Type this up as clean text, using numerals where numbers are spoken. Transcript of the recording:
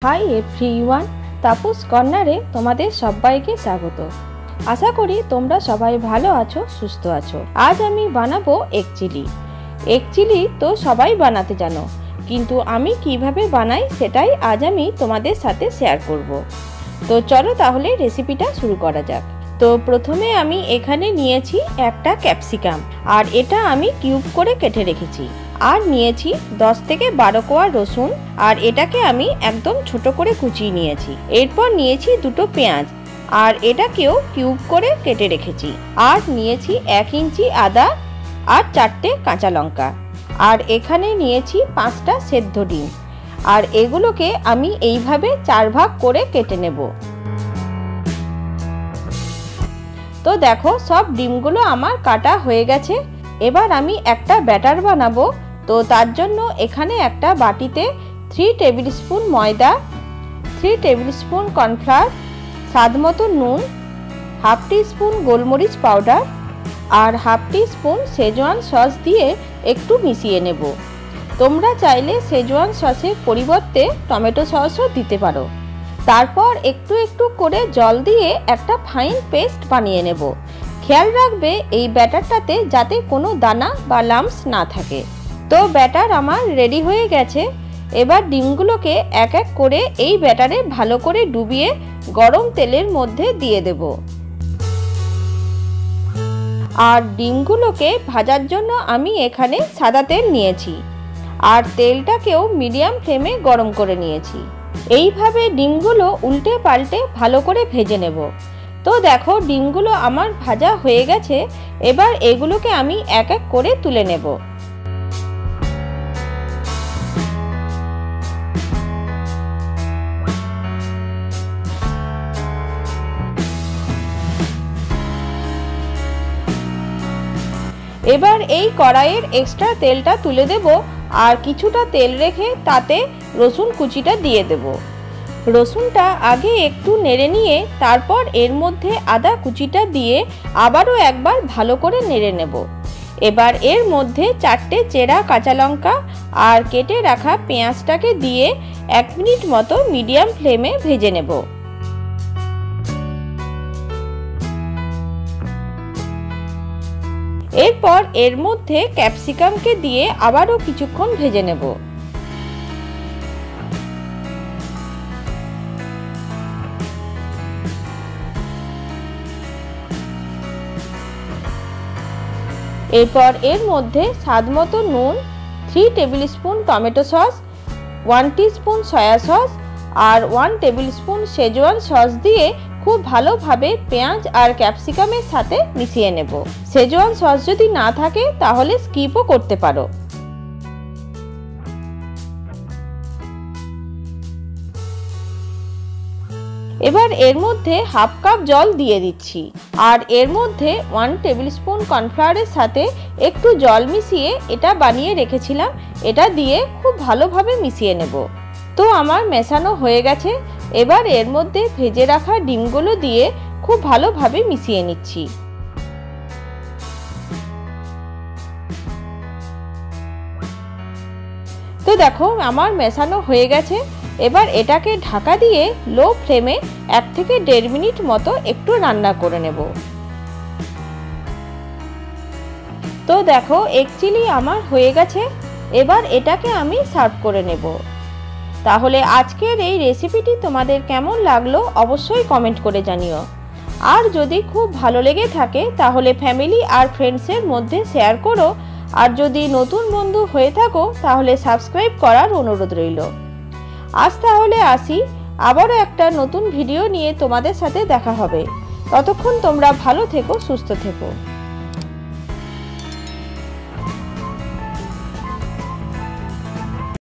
Hi everyone, Tapus কর্নারে তোমাদের সবাইকে স্বাগত। আশা করি তোমরা সবাই ভালো আছো, সুস্থ আছো। আজ আমি বানাবো এগ চিলি। এগ চিলি তো সবাই বানাতে জানো, কিন্তু আমি কিভাবে বানাই সেটাই আজ আমি তোমাদের সাথে শেয়ার করব। তো চলো তাহলে রেসিপিটা শুরু করা যাক। তো প্রথমে আমি এখানে নিয়েছি একটা ক্যাপসিকাম, আর এটা আমি কিউব করে কেটে রেখেছি। আর নিয়েছি 10 থেকে 12 কোয়া রসুন, আর এটাকে আমি একদম ছোট করে কুচিয়ে নিয়েছি। এরপর নিয়েছি দুটো পেঁয়াজ, আর এটাকেও কিউব করে কেটে রেখেছি। আর নিয়েছি 1 ইঞ্চি আদা আর 4টে কাঁচা লঙ্কা। আর এখানে নিয়েছি 5টা সেদ্ধ ডিম, আর এগুলোকে আমি এইভাবে 4 ভাগ করে কেটে নেব। তো দেখো সব ডিমগুলো আমার কাটা হয়ে গেছে। এবার আমি একটা ব্যাটার বানাবো। তো তার জন্য এখানে একটা বাটিতে 3 টেবিল স্পুন ময়দা, 3 টেবিল স্পুন কর্নফ্লাওয়ার, স্বাদ মতো নুন, হাফ টিস্পুন গোলমরিচ পাউডার আর হাফ টিস্পুন শেজওয়ান সস দিয়ে একটু মিশিয়ে নেব। তোমরা চাইলে শেজওয়ান সসের পরিবর্তে টমেটো সসও দিতে পারো। তারপর একটু একটু করে জল দিয়ে একটা ফাইন পেস্ট বানিয়ে নেব। খেয়াল রাখবে এই ব্যাটারটাতে যাতে কোনো দানা বা লাম্পস না থাকে। তো ব্যাটার আমার রেডি হয়ে গেছে। এবার ডিমগুলোকে এক এক করে এই ব্যাটারে ভালো করে ডুবিয়ে গরম তেলের মধ্যে দিয়ে দেব। আর ডিমগুলোকে ভাজার জন্য আমি এখানে সাদা তেল নিয়েছি, আর তেলটাকেও মিডিয়াম ফ্লেমে গরম করে নিয়েছি। এইভাবে ডিমগুলো উল্টে পাল্টে ভালো করে ভেজে নেব। তো দেখো ডিমগুলো আমার ভাজা হয়ে গেছে। এবার এগুলোকে আমি এক এক করে তুলে নেব। এবার এই কড়াইয়ের এক্সট্রা তেলটা তুলে দেব, আর কিছুটা তেল রেখে তাতে রসুন কুচিটা দিয়ে দেব। রসুনটা আগে একটু নেড়ে নিয়ে তারপর এর মধ্যে আদা কুচিটা দিয়ে আবারও একবার ভালো করে নেড়ে নেব। এবার এর মধ্যে 4টে চেরা কাঁচা লঙ্কা আর কেটে রাখা পেঁয়াজটাকে দিয়ে 1 মিনিট মতো মিডিয়াম ফ্লেমে ভেজে নেব। এরপর এর মধ্যে ক্যাপসিকামকে দিয়ে আবারও কিছুক্ষণ ভেজে নেব। এরপর এর মধ্যে স্বাদ মতো নুন, 3 tablespoon tomato sauce, 1 teaspoon soya sauce আর 1 টেবিল স্পুন শেজওয়ান সস দিয়ে খুব ভালোভাবে পেঁয়াজ আর ক্যাপসিকামের সাথে মিশিয়ে নেব। শেজওয়ান সস যদি না থাকে তাহলে স্কিপও করতে পারো। এবার এর মধ্যে হাফ কাপ জল দিয়ে দিচ্ছি, আর এর মধ্যে 1 টেবিল স্পুন কর্নফ্লাওয়ারের সাথে একটু জল মিশিয়ে এটা বানিয়ে রেখেছিলাম, এটা দিয়ে খুব ভালোভাবে মিশিয়ে নেব। তো আমার মেশানো হয়ে গেছে। এবার এর মধ্যে ভেজে রাখা ডিমগুলো দিয়ে খুব ভালোভাবে মিশিয়ে নিচ্ছি। তো দেখো আমার মেশানো হয়ে গেছে। এবার এটাকে ঢাকা দিয়ে লো ফ্লেমে 1 থেকে 1.5 মিনিট মতো একটু রান্না করে নেব। তো দেখো এগ চিলি আমার হয়ে গেছে। এবার এটাকে আমি সার্ভ করে নেব। তাহলে আজকের এই রেসিপিটি তোমাদের কেমন লাগলো অবশ্যই কমেন্ট করে জানিও। আর যদি খুব ভালো লেগে থাকে তাহলে ফ্যামিলি আর ফ্রেন্ডসের মধ্যে শেয়ার করো। আর যদি নতুন বন্ধু হয়ে থাকো তাহলে সাবস্ক্রাইব করার অনুরোধ রইল। আজ তাহলে আসি, আবারও একটা নতুন ভিডিও নিয়ে তোমাদের সাথে দেখা হবে। ততক্ষণ তোমরা ভালো থেকো, সুস্থ থেকো।